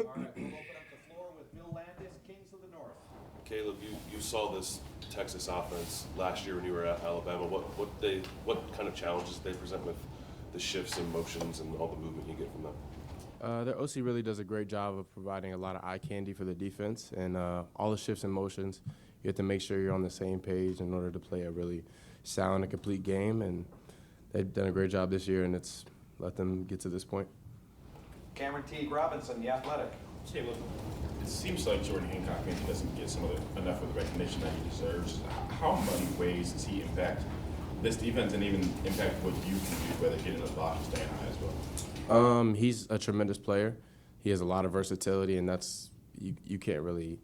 All right, we'll open up the floor with Bill Landis, Kings of the North. Caleb, you saw this Texas offense last year when you were at Alabama. What kind of challenges they present with the shifts and motions and all the movement you get from them? Their OC really does a great job of providing a lot of eye candy for the defense, and all the shifts and motions. You have to make sure you're on the same page in order to play a really sound and complete game, and they've done a great job this year, and it's let them get to this point. Cameron Teague Robinson, The Athletic. Caleb, it seems like Jordan Hancock maybe doesn't get enough of the recognition that he deserves. How many ways does he impact this defense and even impact what you can do, whether getting the block or staying high as well? He's a tremendous player. He has a lot of versatility, and that's you can't really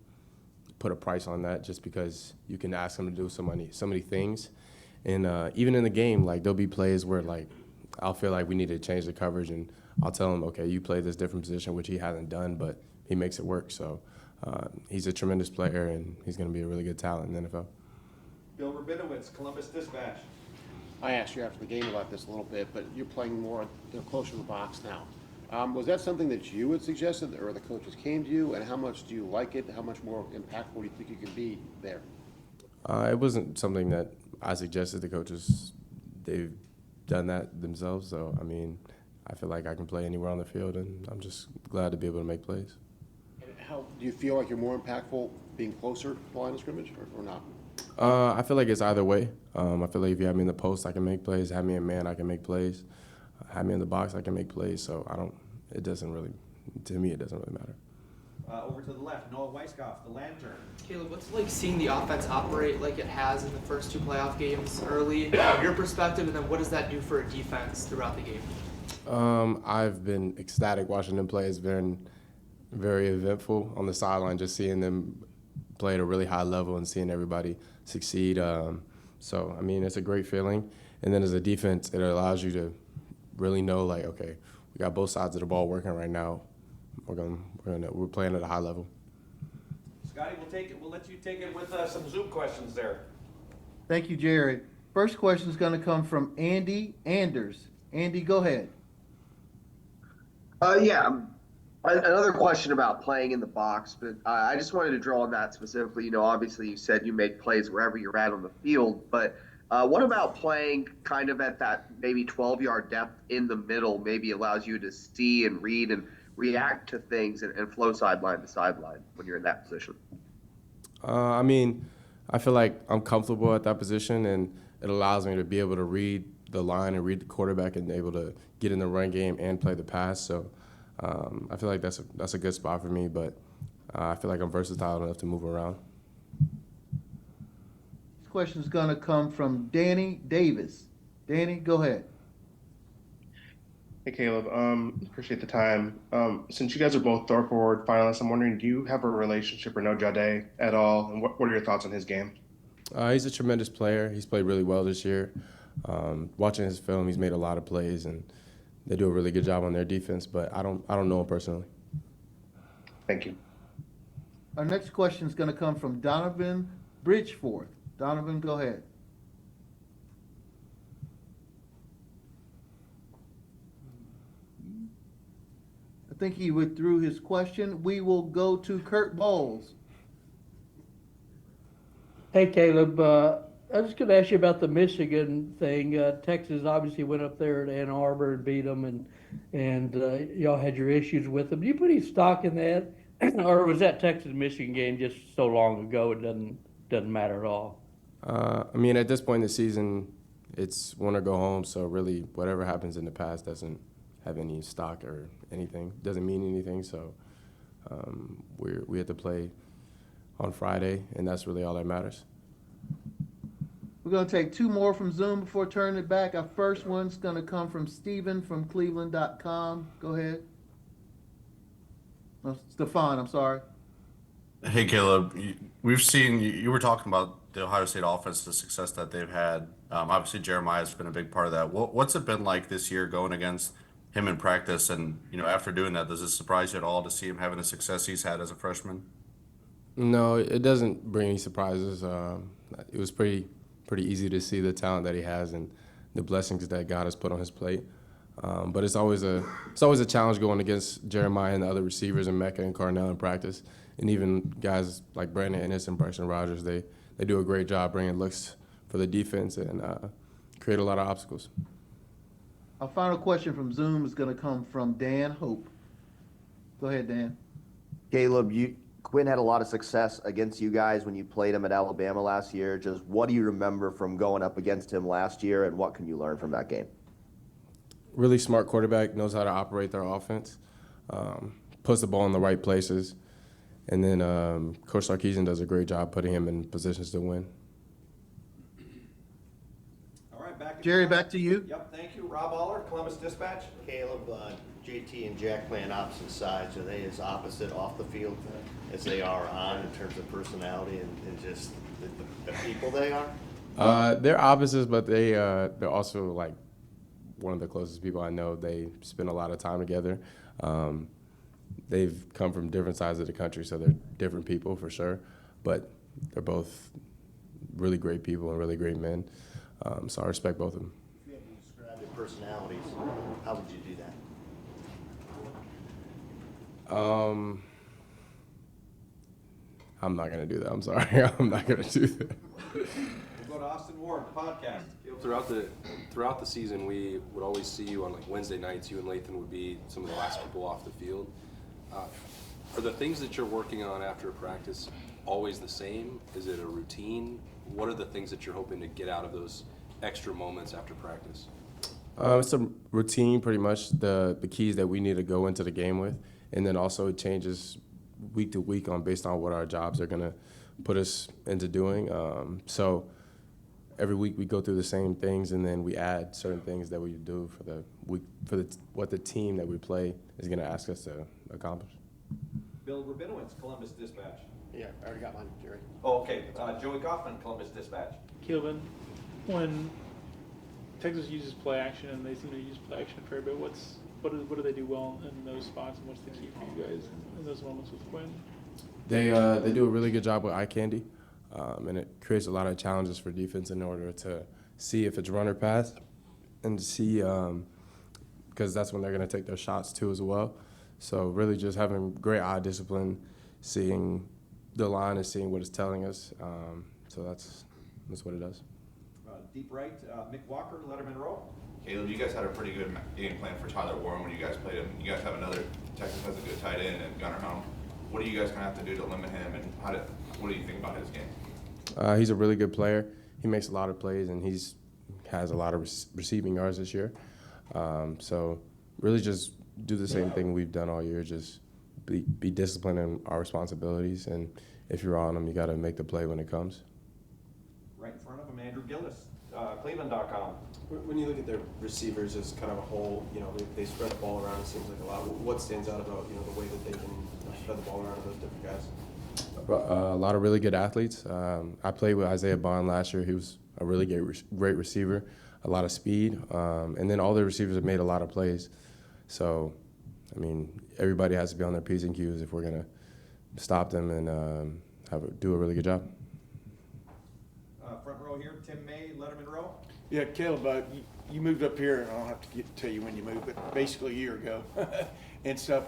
put a price on that just because you can ask him to do so many things. And even in the game, like there'll be plays where like I'll feel like we need to change the coverage, and I'll tell him, okay, you play this different position, which he hasn't done, but he makes it work. So he's a tremendous player, and he's going to be a really good talent in the NFL. Bill Rabinowitz, Columbus Dispatch. I asked you after the game about this a little bit, but you're playing more, closer to the box now. Was that something that you had suggested, or the coaches came to you, and how much do you like it? How much more impactful do you think you can be there? It wasn't something that I suggested. The coaches, they've done that themselves. So, I mean, I feel like I can play anywhere on the field, and I'm just glad to be able to make plays. And how do you feel like you're more impactful being closer to the line of scrimmage, or not? I feel like it's either way. I feel like if you have me in the post, I can make plays. Have me in man, I can make plays. Have me in the box, I can make plays. So it doesn't really matter. Over to the left, Noah Weiskopf, The Lantern. Caleb, what's it like seeing the offense operate like it has in the first two playoff games early, from your perspective, and then what does that do for a defense throughout the game? I've been ecstatic watching them play. It's been very eventful on the sideline, just seeing them play at a really high level and seeing everybody succeed. So, I mean, it's a great feeling. And then as a defense, it allows you to really know, like, okay, we got both sides of the ball working right now. We're playing at a high level. Scotty, we'll let you take it with some Zoom questions there. Thank you, Jared. First question is going to come from Andy Anders. Andy, go ahead. Another question about playing in the box, but I just wanted to draw on that specifically. You know, obviously you said you make plays wherever you're at on the field, but what about playing kind of at that maybe 12-yard depth in the middle maybe allows you to see and read and react to things and flow sideline to sideline when you're in that position? I mean, I feel like I'm comfortable at that position, and it allows me to be able to read the line and read the quarterback and able to get in the run game and play the pass. So I feel like that's a good spot for me, but I feel like I'm versatile enough to move around. This question is going to come from Danny Davis. Danny, go ahead. Hey, Caleb. Appreciate the time. Since you guys are both Thor Forward finalists, I'm wondering, do you have a relationship with No Jade at all? And what are your thoughts on his game? He's a tremendous player. He's played really well this year. Watching his film, he's made a lot of plays, and they do a really good job on their defense, but I don't know him personally. Thank you. Our next question is going to come from Donovan Bridgeforth. Donovan, go ahead. I think he withdrew his question. We will go to Kurt Bowles. Hey, Caleb. I was going to ask you about the Michigan thing. Texas obviously went up there at Ann Arbor and beat them, and y'all had your issues with them. Do you put any stock in that, or was that Texas-Michigan game just so long ago it doesn't matter at all? I mean, at this point in the season, it's win or go home. So really, whatever happens in the past doesn't have any stock or anything. Doesn't mean anything. So we have to play on Friday, and that's really all that matters. We're going to take two more from Zoom before turning it back. Our first one's going to come from Steven from Cleveland.com. Go ahead. No, Stefan, I'm sorry. Hey, Caleb, we've seen you were talking about the Ohio State offense, the success that they've had. Obviously, Jeremiah's been a big part of that. What's it been like this year going against him in practice? And, after doing that, does it surprise you at all to see him having the success he's had as a freshman? No, it doesn't bring any surprises. It was pretty easy to see the talent that he has and the blessings that God has put on his plate. But it's always a challenge going against Jeremiah and the other receivers and Mecca and Carnell in practice, and even guys like Brandon Ennis and Bryson Rogers. They do a great job bringing looks for the defense and create a lot of obstacles. Our final question from Zoom is going to come from Dan Hope. Go ahead, Dan. Caleb, Quinn had a lot of success against you guys when you played him at Alabama last year. Just what do you remember from going up against him last year, and what can you learn from that game? Really smart quarterback, knows how to operate their offense, puts the ball in the right places, and then Coach Sarkisian does a great job putting him in positions to win. All right, Jerry, back to you. Yep, thank you. Rob Aller, Columbus Dispatch. Caleb, JT and Jack playing opposite sides. Are they as opposite off the field as they are on in terms of personality and just the people they are? They're opposites, but they're also like one of the closest people I know. They spend a lot of time together. They've come from different sides of the country, so they're different people for sure. But they're both really great people and really great men. So I respect both of them. If you had to describe their personalities, how would you do that? I'm not going to do that. I'm sorry. I'm not going to do that. We'll go to Austin Ward, podcast. Throughout the season, we would always see you on like Wednesday nights. You and Lathan would be some of the last people off the field. Are the things that you're working on after a practice always the same? Is it a routine? What are the things that you're hoping to get out of those extra moments after practice? It's a routine, pretty much, the keys that we need to go into the game with. And then also it changes week to week based on what our jobs are going to put us into doing. So every week we go through the same things, and then we add certain things that we do for the week, what the team that we play is going to ask us to accomplish. Bill Rabinowitz, Columbus Dispatch. Yeah, I already got mine, Jerry. Oh, okay. Joey Kaufman, Columbus Dispatch. Kilvin, when Texas uses play action and they seem to use play action a fair bit, what do they do well in those spots, and what's the key for you guys in those moments with Quinn? They do a really good job with eye candy, and it creates a lot of challenges for defense in order to see if it's run or pass, and to see because that's when they're going to take their shots too as well. So really just having great eye discipline, seeing the line and seeing what it's telling us. So that's what it does. Deep right, Mick Walker, Letterman Row. Caleb, you guys had a pretty good game plan for Tyler Warren when you guys played him. You guys have another, Texas has a good tight end and Gunnar Helm. What do you guys kind of have to do to limit him, and what do you think about his game? He's a really good player. He makes a lot of plays, and has a lot of receiving yards this year. So really just do the same thing we've done all year, just be disciplined in our responsibilities, and if you're on them, you got to make the play when it comes. Right in front of him, Andrew Gillis, Cleveland.com. When you look at their receivers as kind of a whole, they spread the ball around, it seems like a lot. What stands out about, the way that they can spread the ball around to those different guys? A lot of really good athletes. I played with Isaiah Bond last year. He was a really great receiver, a lot of speed, and then all the receivers have made a lot of plays. So, I mean, everybody has to be on their P's and Q's if we're going to stop them and do a really good job. Front row here, Tim May, Letterman Row. Yeah, Caleb, you moved up here, and I don't have to tell you when you moved, but basically a year ago and stuff.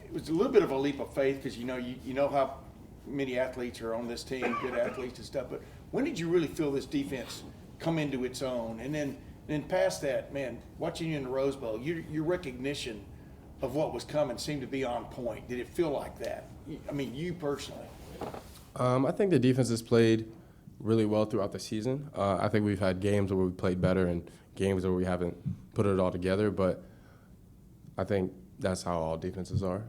It was a little bit of a leap of faith because you know how many athletes are on this team, good athletes and stuff. But when did you really feel this defense come into its own? And then past that, man, watching you in the Rose Bowl, your recognition of what was coming seemed to be on point. Did it feel like that? I mean, you personally. I think the defense has played really well throughout the season. I think we've had games where we played better and games where we haven't put it all together, but I think that's how all defenses are.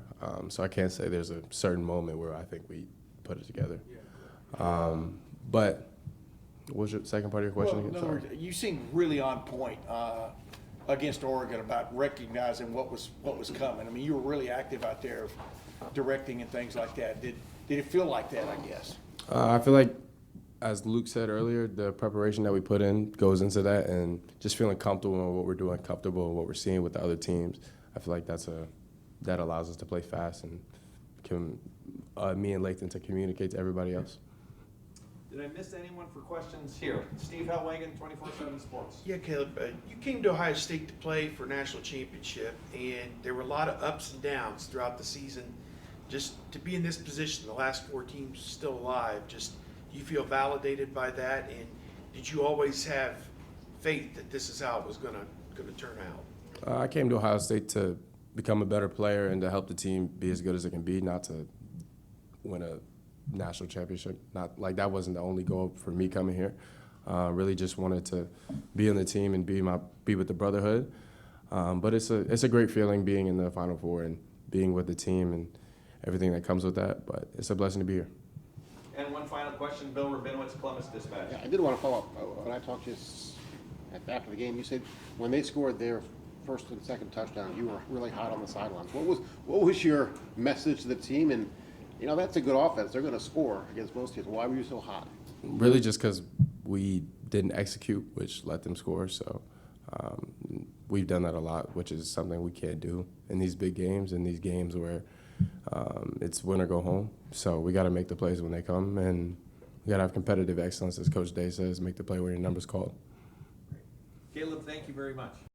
So I can't say there's a certain moment where I think we put it together. But what was your second part of your question again? In other words, you seemed really on point against Oregon about recognizing what was coming. I mean, you were really active out there directing and things like that. Did it feel like that, I guess? I feel like, as Luke said earlier, the preparation that we put in goes into that, and just feeling comfortable in what we're doing, comfortable in what we're seeing with the other teams. I feel like that allows us to play fast and me and Lathan to communicate to everybody else. Did I miss anyone for questions here? Steve Hellwagen, 24/7 Sports. Yeah, Caleb, you came to Ohio State to play for national championship, and there were a lot of ups and downs throughout the season. Just to be in this position, the last 4 teams still alive, just do you feel validated by that? And did you always have faith that this is how it was going to turn out? I came to Ohio State to become a better player and to help the team be as good as it can be, not to win a national championship. Not like that wasn't the only goal for me coming here. Really just wanted to be on the team and be with the brotherhood. But it's a great feeling being in the Final Four and being with the team and everything that comes with that. But it's a blessing to be here. And one final question, Bill Rabinowitz, Columbus Dispatch. Yeah, I did want to follow up. When I talked to you after the game, you said when they scored their first and second touchdown, you were really hot on the sidelines. What was your message to the team? And you know that's a good offense. They're going to score against most teams. Why were you so hot? Really just because we didn't execute, which let them score. So we've done that a lot, which is something we can't do in these big games, in these games where it's win or go home. So we got to make the plays when they come, and we got to have competitive excellence, as Coach Day says, make the play when your number's called. Caleb, thank you very much.